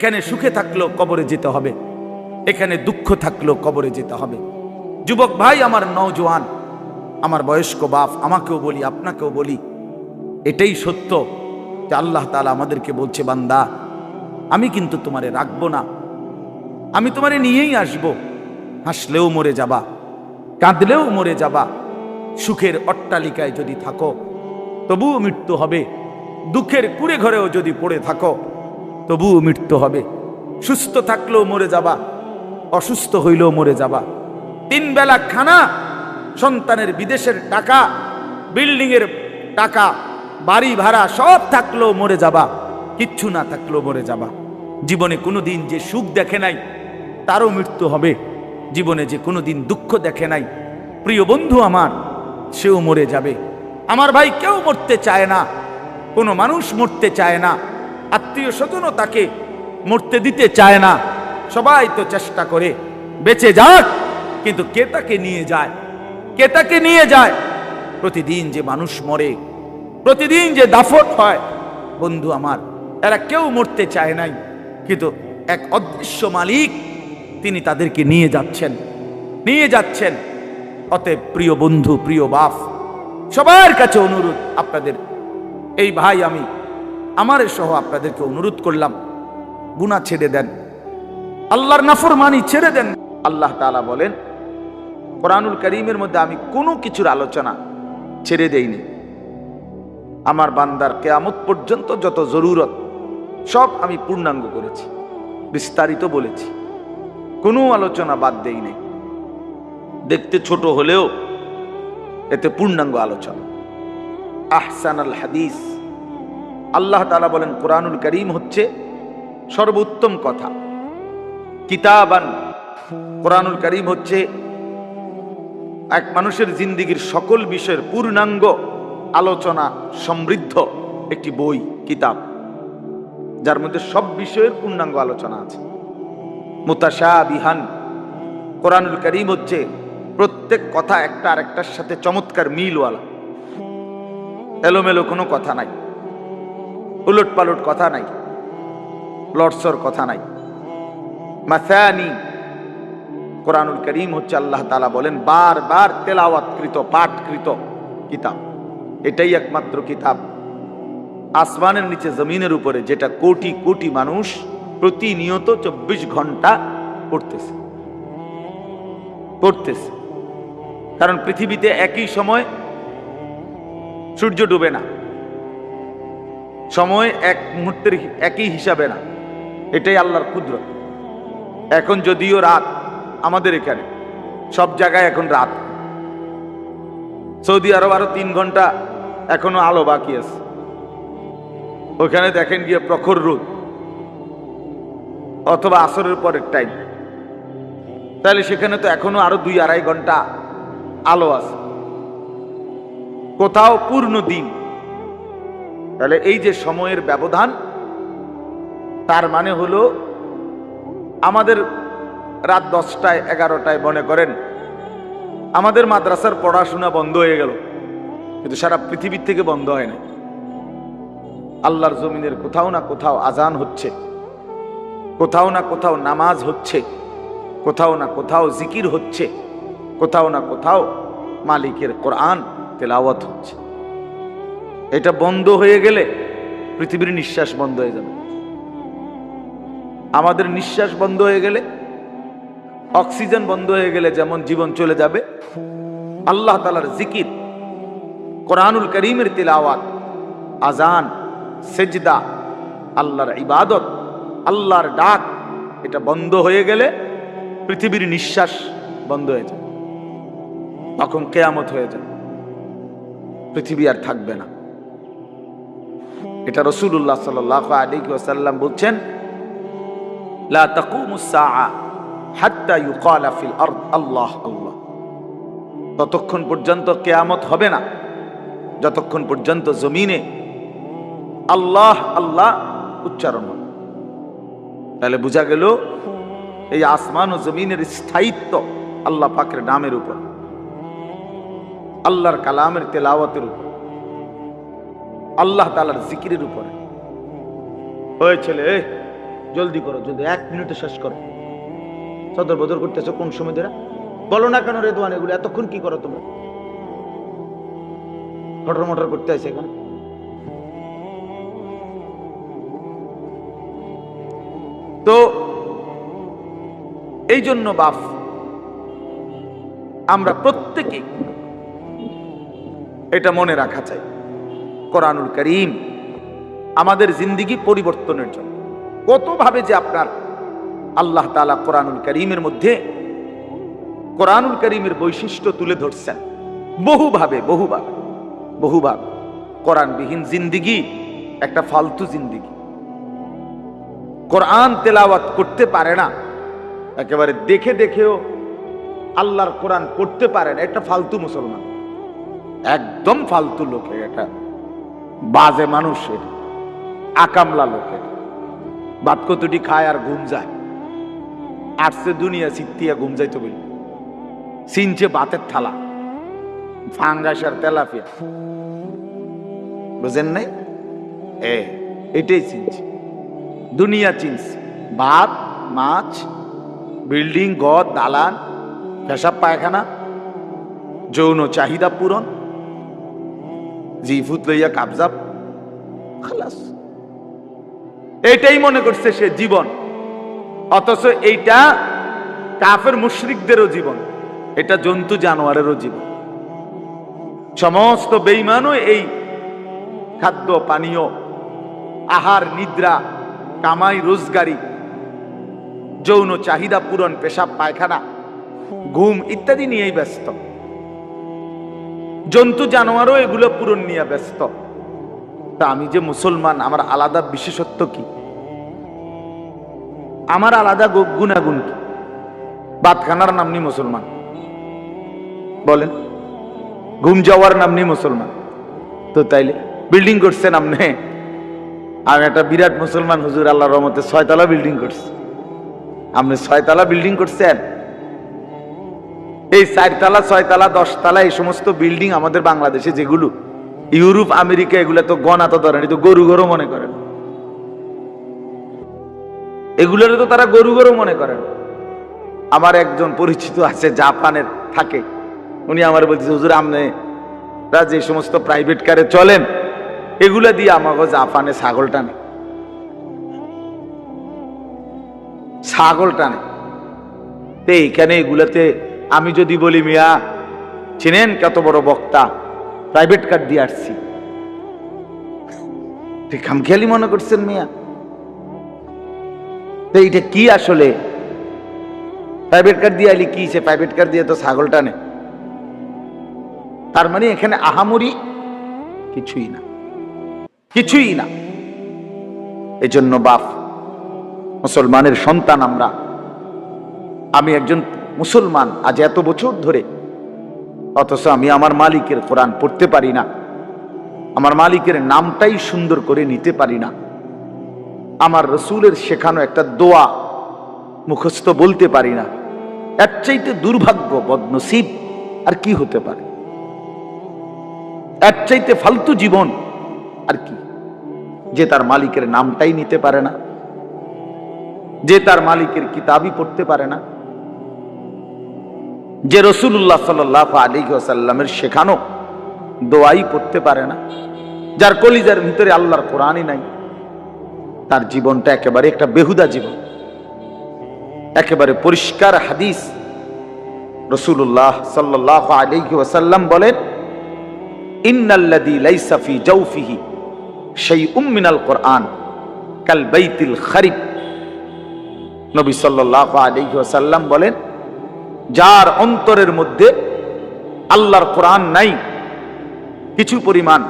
এখানে সুখে থাকলেও কবরে যেতে হবে, এখানে দুঃখ থাকলেও কবরে যেতে হবে। যুবক ভাই, আমার নওজোয়ান, আমার বয়স্ক বাপ, আমাকেও বলি, আপনাকেও বলি, এটাই সত্য যে আল্লাহ তাআলা আমাদেরকে বলছে, বান্দা আমি কিন্তু তোমারে রাখবো না, আমি তোমারে নিয়েই আসব। হাসলেও মরে যাবা, কাঁদলেও মরে যাবা। সুখের অট্টালিকায় যদি থাকো তবুও মৃত্যু হবে, দুঃখের কুড়ে ঘরেও যদি পড়ে থাকো তবুও মৃত্যু হবে। সুস্থ থাকলেও মরে যাবা, অসুস্থ হইলেও মরে যাবা। 3 বেলা খানা, সন্তানের বিদেশের টাকা, বিল্ডিং এর টাকা, বাড়ি ভাড়া সব থাকলেও মরে যাবা, কিচ্ছু না থাকলেও মরে যাবা। জীবনে কোনোদিন যে সুখ দেখে নাই তারও মৃত্যু হবে, জীবনে যে কোনোদিন দুঃখ দেখে নাই প্রিয় বন্ধু আমার, সেও মরে যাবে। আমার ভাই, কেউ মরতে চায় না, কোনো মানুষ মরতে চায় না, আত্মীয় স্বজনও তাকে মরতে দিতে চায় না। সবাই তো চেষ্টা করে বেঁচে যাক, কিন্তু কে তাকে নিয়ে যায়? কে তাকে নিয়ে যায়? প্রতিদিন যে মানুষ মরে, প্রতিদিন যে দাফন হয়, বন্ধু আমার, এরা কেউ মরতে চায় নাই, কিন্তু এক অদৃশ্য মালিক তিনি তাদেরকে নিয়ে যাচ্ছেন, নিয়ে যাচ্ছেন। অতএব প্রিয় বন্ধু, প্রিয় বাপ, সবার কাছে অনুরোধ, আপনাদের এই ভাই, আমি আমার সহ আপনাদেরকে অনুরোধ করলাম, গুনাহ ছেড়ে দেন, আল্লাহর নাফরমানি ছেড়ে দেন। আল্লাহ তাআলা বলেন কোরআনুল কারীমের মধ্যে, আমি কোনো কিছুর আলোচনা ছেড়ে দেইনি। আমার বান্দার কিয়ামত পর্যন্ত যত জরুরত সব আমি পূর্ণাঙ্গ করেছি, বিস্তারিত বলেছি, কোনো আলোচনা বাদ দেই নাই। দেখতে ছোট হলেও এতে পূর্ণাঙ্গ আলোচনা। আহসানাল হাদিস, আল্লাহ তাআলা বলেন কোরআনুল কারীম হচ্ছে সর্বোত্তম কথা। কিতাবান, কোরআনুল কারীম হচ্ছে এক মানুষের জিন্দেগীর সকল বিষয়ের পূর্ণাঙ্গ আলোচনা সমৃদ্ধ একটি বই, কিতাব, যার মধ্যে সব বিষয়ের পূর্ণাঙ্গ আলোচনা আছে। মুতাশাবিহান, কোরআনুল কারীম হচ্ছে প্রত্যেক কথা একটা আরেকটার সাথে চমৎকার মিলওয়ালা, এলোমেলো কোনো কথা নাই, উলট পালট কথা নাই, লটসর কথা নাই। মাসানি, কোরআনুল কারীম হচ্ছে আল্লাহ তাআলা বলেন বারবার তেলাওয়াতকৃত, পাঠকৃত কিতাব। এটাই একমাত্র কিতাব আসমানের নিচে জমিনের উপরে যেটা কোটি কোটি মানুষ প্রতিনিয়ত 24 ঘন্টা পড়তেছে। কারণ পৃথিবীতে একই সময় সূর্য ডুবে না, সময় এক মুহূর্তের একই হিসাবে না, এটাই আল্লাহর কুদরত। এখন যদিও রাত, আমাদের এখানে সব জায়গায় এখন রাত, সৌদি আরব আরো 3 ঘন্টা এখনো আলো বাকি আছে, ওখানে দেখেন গিয়ে প্রখর রোদ, অথবা আসরের পরের টাইম, তাহলে সেখানে তো এখনো আরো 2-2.5 ঘন্টা আলো আছে, কোথাও পূর্ণ দিন। তাহলে এই যে সময়ের ব্যবধান, তার মানে হলো আমাদের রাত 10টায় 11টায় মনে করেন আমাদের মাদ্রাসার পড়াশোনা বন্ধ হয়ে গেল, কিন্তু সারা পৃথিবীর থেকে বন্ধ হয় না। আল্লাহর জমিনের কোথাও না কোথাও আজান হচ্ছে, কোথাও না কোথাও নামাজ হচ্ছে, কোথাও না কোথাও জিকির হচ্ছে, কোথাও না কোথাও মালিকের কোরআন তেলাওয়াত হচ্ছে। এটা বন্ধ হয়ে গেলে পৃথিবীর নিঃশ্বাস বন্ধ হয়ে যাবে। আমাদের নিঃশ্বাস বন্ধ হয়ে গেলে, অক্সিজেন বন্ধ হয়ে গেলে যেমন জীবন চলে যাবে, আল্লাহ তাআলার জিকির, কোরআনুল কারীমের তিলাওয়াত, আজান, সেজদা, আল্লাহর ইবাদত, আল্লাহর ডাক, এটা বন্ধ হয়ে গেলে পৃথিবীর নিঃশ্বাস বন্ধ হয়ে যাবে। তখন কিয়ামত হয়ে যাবে, পৃথিবী আর থাকবে না। এটা রাসূলুল্লাহ সাল্লাল্লাহু আলাইহি ওয়াসাল্লাম বলছেন, লা তাকুমুস সাআ হাত্তা ইউকালা ফিল আরদ আল্লাহ আল্লাহ। ততক্ষণ পর্যন্ত কিয়ামত হবে না যতক্ষণ পর্যন্ত জমিনে আল্লাহ আল্লাহ উচ্চারণ হবে। তাহলে বোঝা গেল এই আসমান ও জমিনের স্থায়িত্ব আল্লাহ পাকের নামের উপর, আল্লাহর কালামের তেলাওয়াতের উপর, আল্লাহ তাআলার জিকিরের উপরে। ওই ছেলে, জলদি করো, জলদি 1 মিনিটে শেষ করো। সদর বদর করতেছো কোন সময় ধরে? বলো না কেন রেদওয়ান, এগুলো এতক্ষণ কি করো তোমরা? ফটর মটর করতে আছে এখন। তো এই জন্য বাপ, আমরা প্রত্যেকেই এটা মনে রাখা চাই, কোরআনুল কারীম আমাদের জিন্দেগি পরিবর্তনের জন্য কত ভাবে যে আপনার আল্লাহ তাআলা কোরআনুল কারীমের মধ্যে কোরআনুল কারীমের বৈশিষ্ট্য তুলে ধরছেন বহুভাবে। কোরআনবিহীন জিন্দেগি একটা ফালতু জিন্দেগি। কোরআন তেলাওয়াত করতে পারে না, একেবারে দেখে দেখেও আল্লাহর কোরআন পড়তে পারে না, একটা ফালতু মুসলমান, একদম ফালতু লোক, এটা বাজে মানুষ, আকামলা লোকের ভাত কতটি খায় আর ঘুম যায়। আসছে দুনিয়া সিত্তিয়া ঘুম যাইতে বলি, চিনছে ভাতের থালা, ফাঙ্গাস আর তেলাপিয়া, বুঝেন নাই? এটাই চিনছে, দুনিয়া চিনছে। ভাত, মাছ, বিল্ডিং, ঘর, দালান, পেশাব পায়খানা, যৌন চাহিদা পূরণ, জিফুত লইয়া কাবজাব, খালাস, এটাই মনে করছে সে জীবন। অথচ এইটা কাফের মুশরিকদেরও জীবন, এটা জন্তু জানোয়ারেরও জীবন। সমস্ত বেঈমানও এই খাদ্য পানীয়, আহার, নিদ্রা, কামাই রোজগারি, যৌন চাহিদা পূরণ, পেশাব পায়খানা, ঘুম ইত্যাদি নিয়েই ব্যস্ত। জন্তু জানোয়ারও এগুলো পূরণ নিয়ে ব্যস্ত। তা আমি যে মুসলমান, আমার আলাদা বিশেষত্ব কি? আমার আলাদা গুণাগুণ কি? ভাত খানার নাম নি মুসলমান, বলেন? ঘুম যাওয়ার নাম নি মুসলমান। তো তাইলে বিল্ডিং করছেন আপনি, আমি একটা বিরাট মুসলমান হুজুর, আল্লাহর রহমতে 6 তলা বিল্ডিং করছি। আপনি 6 তলা বিল্ডিং করছেন? এই 4 তলা, 6 তলা, 10 তলা এই সমস্ত বিল্ডিং আমাদের বাংলাদেশে যেগুলো, ইউরোপ, আমেরিকা, এগুলো তো গণা তো ধরেন, তো গরু গরু মনে করেন, এগুলোর তো তারা গরু গরু মনে করেন। আমার একজন পরিচিত আছে, জাপানের থাকে, উনি আমার বলতেছে, হুজুর আপনারা যে সমস্ত প্রাইভেট কারে চলেন, এগুলা দিয়ে আমাকে জাপানে ছাগল টানে, ছাগল টানে। তো এইখানে এগুলাতে আমি যদি বলি, মিয়া চিনেন কত বড় বক্তা, প্রাইভেট কার দিয়ে আসছি, খামখেয়ালি মনে করছেন মিয়া? তো এইটা কি আসলে? প্রাইভেট কার দিয়ে আলি কি, সে প্রাইভেট কার দিয়ে তো ছাগল টানে। তার মানে এখানে আহামরি কিছুই না, কিছুই না। এজন্য বাপ, মুসলমানের সন্তান আমরা, আমি একজন মুসলমান আজ এত বছর ধরে, অথচ আমি আমার মালিকের কোরআন পড়তে পারি না, আমার মালিকের নামটাই সুন্দর করে নিতে পারি না, আমার রসুলের শেখানো একটা দোয়া মুখস্থ বলতে পারি না। এর চাইতে দুর্ভাগ্য, বদনসিব আর কি হতে পারে? এর চাইতে ফালতু জীবন আর কি? যে তার মালিকের নামটাই নিতে পারে না, যে তার মালিকের কিতাবই পড়তে পারে না, যে রাসূলুল্লাহ সাল্লাল্লাহু আলাইহি ওয়াসাল্লামের শেখানো দোয়াই পড়তে পারে না, যার কলিজার ভিতরে আল্লাহর কোরআনই নাই, তার জীবনটা একেবারে একটা বেহুদা জীবন। একেবারে পরিষ্কার হাদিস, রাসূলুল্লাহ সাল্লাল্লাহু আলাইহি ওয়াসাল্লাম বলেন, ইন্নাল্লাযী লাইসা ফি জাওফিহি শাইউম মিনাল কোরআন কাল বাইতিল খারিব। নবী সাল্লাল্লাহু আলাইহি ওয়াসাল্লাম বলেন, যার অন্তরের মধ্যে আল্লাহর কোরআন নাই কিছু পরিমাণ,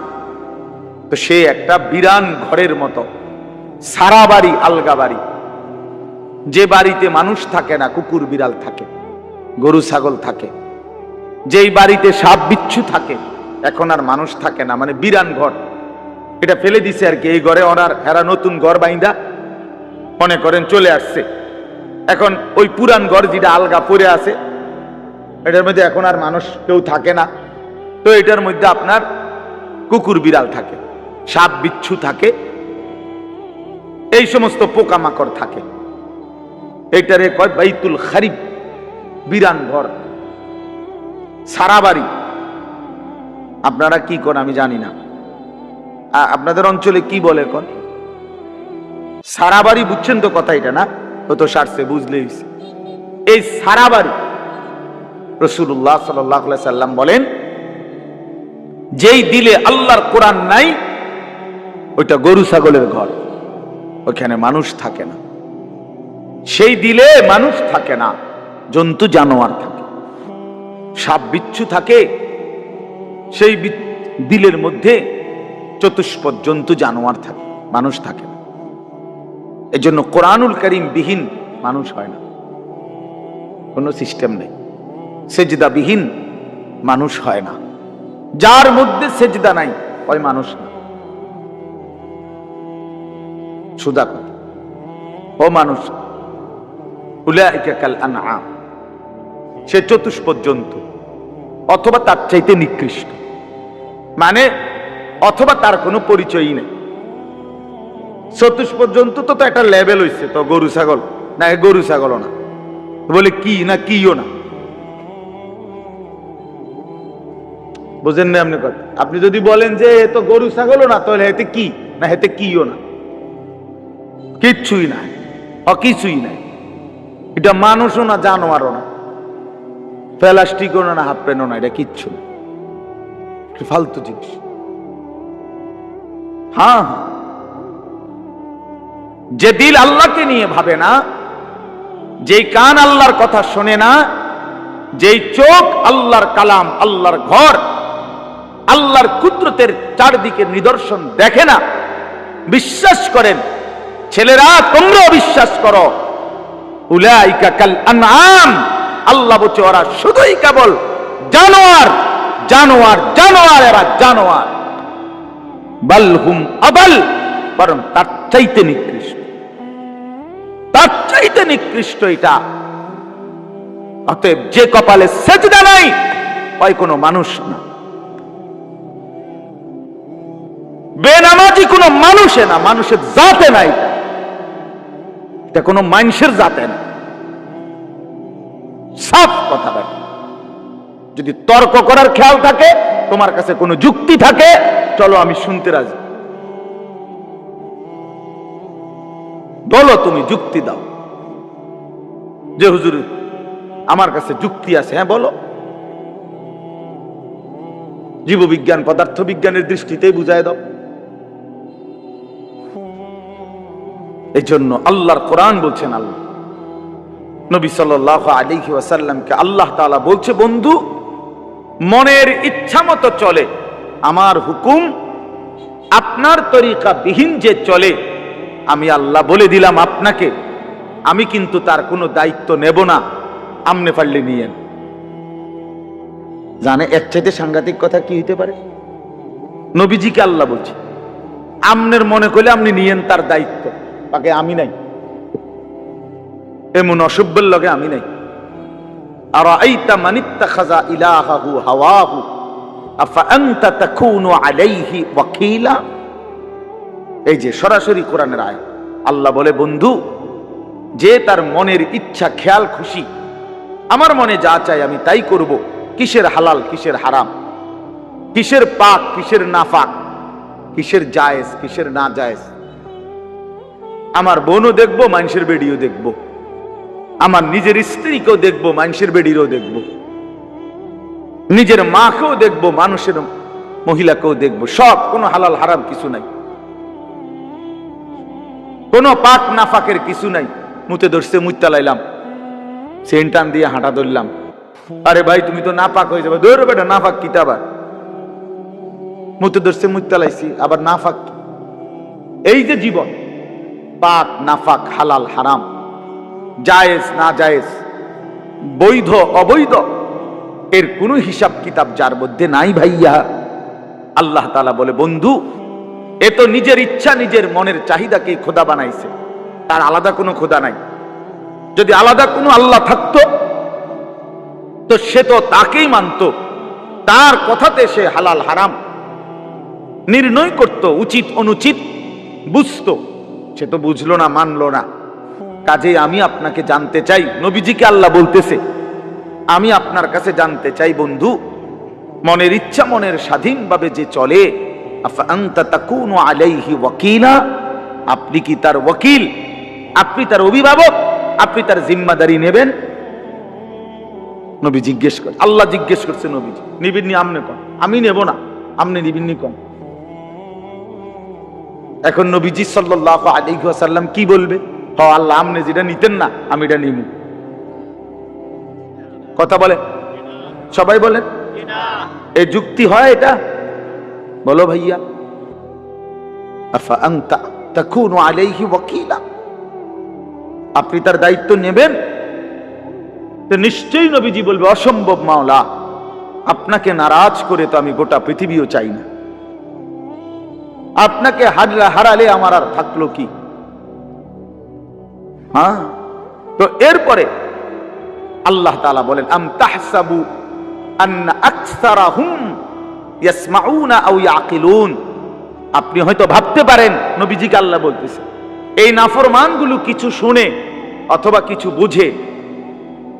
তো সে একটা বিরান ঘরের মতো, সারা বাড়ি আলগা বাড়ি, যে বাড়িতে মানুষ থাকে না, কুকুর বিড়াল থাকে, গরু ছাগল থাকে, যেই বাড়িতে সাপ বিচ্ছু থাকে, এখন আর মানুষ থাকে না, মানে বিরান ঘর, এটা ফেলে দিছে আর কি। এই ঘরে ওনার এরা নতুন ঘর বাইন্দা মনে করেন চলে আসছে, এখন ওই পুরান ঘর যেটা আলগা পড়ে আছে, এটার মধ্যে এখন আর মানুষ কেউ থাকে না, তো এটার মধ্যে আপনার কুকুর বিড়াল থাকে, সাপ বিচ্ছু থাকে, এই সমস্ত পোকামাকড় থাকে। এইটারে কয় বাইতুল খারিব, বিরান ঘর, সারা বাড়ি। আপনারা কি কোন আমি জানি না, আপনাদের অঞ্চলে কি বলে কোন? সারা বাড়ি বুঝছেন তো কথা, এটা না হতো সারছে বুঝলেই। এই সারা বাড়ি রাসূলুল্লাহ সাল্লাল্লাহু আলাইহি সাল্লাম বলেন, যেই দিলে আল্লাহর কোরআন নাই ওইটা গরু ছাগলের ঘর, ওখানে মানুষ থাকে না। সেই দিলে মানুষ থাকে না, জন্তু জানোয়ার থাকে, সাপ বিচ্ছু থাকে। সেই দিলের মধ্যে চতুষ্পদ জন্তু জানোয়ার থাকে, মানুষ থাকে না। এই জন্য কোরআনুল কারীম বিহীন মানুষ হয় না, কোনো সিস্টেম নেই। সেজদা বিহীন মানুষ হয় না। যার মধ্যে সেজদা নাই ওই মানুষ না। সুদা ও মানুষ, উলাইকা কাল আনআম, সে চতুষ্পদ জন্তু অথবা তার চাইতে নিকৃষ্ট, মানে অথবা তার কোনো পরিচয়ই নেই। চতুষ্পদ জন্তু তো একটা লেভেল হইছে, তো গরু ছাগল না, গরু ছাগলও না, বলে কি না কিও না, বুঝেন না আপনি কথা? আপনি যদি বলেন যে এ তো গরু ছাগলও না, তাহলে এতে কি না, এতে কিও না, কিচ্ছুই নাই, কিছুই নাই। এটা মানুষও না, জানোয়ারও না, প্লাস্টিকও না, হাফ প্যান্টও না, এটা কিচ্ছু না, ফালতু জিনিস। হ্যাঁ, যে দিল আল্লাহকে নিয়ে ভাবে না, যেই কান আল্লাহর কথা শোনে না, যেই চোখ আল্লাহর কালাম, আল্লাহর ঘর, আল্লাহর কুদরতের চারদিকে নিদর্শন দেখে না, বিশ্বাস করেন ছেলেরা, তোমরাও বিশ্বাস করো, উলাইকা কাল আনআম, আল্লাহ বলছে ওরা শুধুই কেবল জানোয়ার, জানোয়ার, জানোয়ার, এরা জানোয়ার। বাল হুম আদাল, বরং তার চাইতে নিকৃষ্ট, তার চাইতে নিকৃষ্ট এটা। অতএব যে কপালে সেজদা নাই ওই কোনো মানুষ না, বেনামাজি কোনো মানুষে না, মানুষের জাতে নাই, এটা কোনো মানুষের জাতে না। সাফ কথা বলে। যদি তর্ক করার খেয়াল থাকে, তোমার কাছে কোনো যুক্তি থাকে, চলো আমি শুনতে রাজি, বলো, তুমি যুক্তি দাও যে হুজুর আমার কাছে যুক্তি আছে, হ্যাঁ বলো। জীববিজ্ঞান পদার্থ বিজ্ঞানের দৃষ্টিতেই বুঝায় দাও। এই জন্য আল্লাহর কোরআন বলছেন, আল্লাহ নবী সাল্লাল্লাহু আলাইহি ওয়াসাল্লামকে আল্লাহ তাআলা বলছে, বন্ধু মনের ইচ্ছা মতো চলে, আমার হুকুম আপনার তরিকা বিহীন যে চলে, আমি আল্লাহ বলে দিলাম আপনাকে, আমি কিন্তু তার কোনো দায়িত্ব নেব না, আমনে পারলে নিয়েন। জানে এর চাইতে সাংঘাতিক কথা কি হইতে পারে? নবীজিকে আল্লাহ বলছে, আমনের মনে করলে আপনি নিয়েন তার দায়িত্ব, তাকে আমি নাই, এমন অসভ্যের লগে আমি নাই। আরাআইতা মান ইত্তাখাযা ইলাহাহু হাওয়াহু আফা আনতা তাকুনু আলাইহি ওয়াকিলা। এই যে সরাসরি কোরআনের আয়াত, আল্লাহ বলে, বন্ধু যে তার মনের ইচ্ছা খেয়াল খুশি, আমার মনে যা চাই আমি তাই করব, কিসের হালাল কিসের হারাম, কিসের পাক কিসের নাফাক, কিসের জায়েজ কিসের না জায়েজ, আমার বোনও দেখবো, মানুষের বেডিও দেখবো, আমার নিজের স্ত্রীকেও দেখবো, মানুষের বেডিরও দেখবো, নিজের মাকেও দেখবো, মানুষের মহিলাকেও দেখবো, সব, কোনো হালাল হারাম কিছু নাই, কোনো পাক নাফাকের কিছু নাই। মুতে ধরছে, মুত্তা লাইলাম, সেন্টান দিয়ে হাঁটা ধরলাম, আরে ভাই তুমি তো নাপাক হয়ে যাবে, ধরো বেটা নাফাক কি, আবার মুতে ধরছে, মুত্তা লাইছি, আবার নাফাক। এই যে জীবন, পাক নাফাক, হালাল হারাম, জায়েজ না জায়েজ, বৈধ অবৈধ, এর কোনো হিসাব কিতাব যার মধ্যে নাই ভাইয়া, আল্লাহ তাআলা বলে, বন্ধু এ তো নিজের ইচ্ছা নিজের মনের চাহিদাকেই খোদা বানাইছে, তার আলাদা কোনো খোদা নাই। যদি আলাদা কোনো আল্লাহ থাকতো তো সে তো তাকেই মানত, তার কথাতে সে হালাল হারাম নির্ণয় করত, উচিত অনুচিত বুঝতো, সে তো বুঝলো না, মানলো না। কাজেই আমি আপনাকে জানতে চাই, নবীজিকে আল্লাহ বলতেছে, আমি আপনার কাছে জানতে চাই বন্ধু, মনের ইচ্ছা মনের স্বাধীনভাবে যে চলে, আফা আনতা তাকুনু আলাইহি ওয়াকিলা, আপনি কি তার ওয়াকিল, আপনি তার অভিভাবক, আপনি তার জিম্মাদারি নেবেন? নবী জিজ্ঞেস করে, আল্লাহ জিজ্ঞেস করছে নবীজি, নিবিন্নি আমনে কোন? আমি নেব না, আমনে নিবিন্নি কোন? এখন নবীজি সাল্লাল্লাহু আলাইহি ওয়াসাল্লাম কি বলবে? হ আল্লাহ, আমনে যেটা নিতেন না আমি এটা নিব। কথা বলে, সবাই বলেন এ যুক্তি হয় এটা? বলো ভাইয়া। আফা আনতা তাকুনু আলাইহি ওয়াকিলা, আপনি তার দায়িত্ব নেবেন? তো নিশ্চয়ই নবীজি বলবে, অসম্ভব মাওলা, আপনাকে নারাজ করে তো আমি গোটা পৃথিবীও চাই না, আপনাকে হারালে আমার আর থাকলো কি? হ্যাঁ, তো এরপরে আল্লাহ তাআলা বলেন, আম তাহসাবু আন্না আকসারাহুম ইয়াসমাউনা আও ইয়াকিলুন, আপনি হয়তো ভাবতে পারেন, নবীজিকে আল্লাহ বলতেছে, এই নাফরমানগুলো কিছু শুনে অথবা কিছু বুঝে।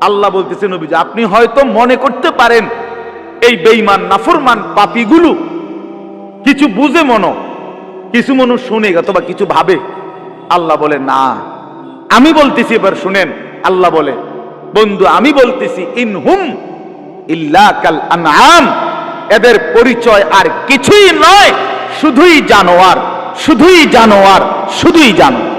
আল্লাহ বলতেছে নবীজি, আপনি হয়তো মনে করতে পারেন এই বেঈমান নাফরমান পাপীগুলো কিছু বুঝে, কিছু মনো শুনে অথবা কিছু ভাবে। আল্লাহ বলে না, আমি বলতেছি, এবার শুনেন। আল্লাহ বলে, বন্ধু আমি বলতেছি, ইনহুম ইল্লা কাল আনআম, এদের পরিচয় আর কিছুই নয়, শুধুই জানোয়ার, শুধুই জানোয়ার, শুধুই জানোয়ার।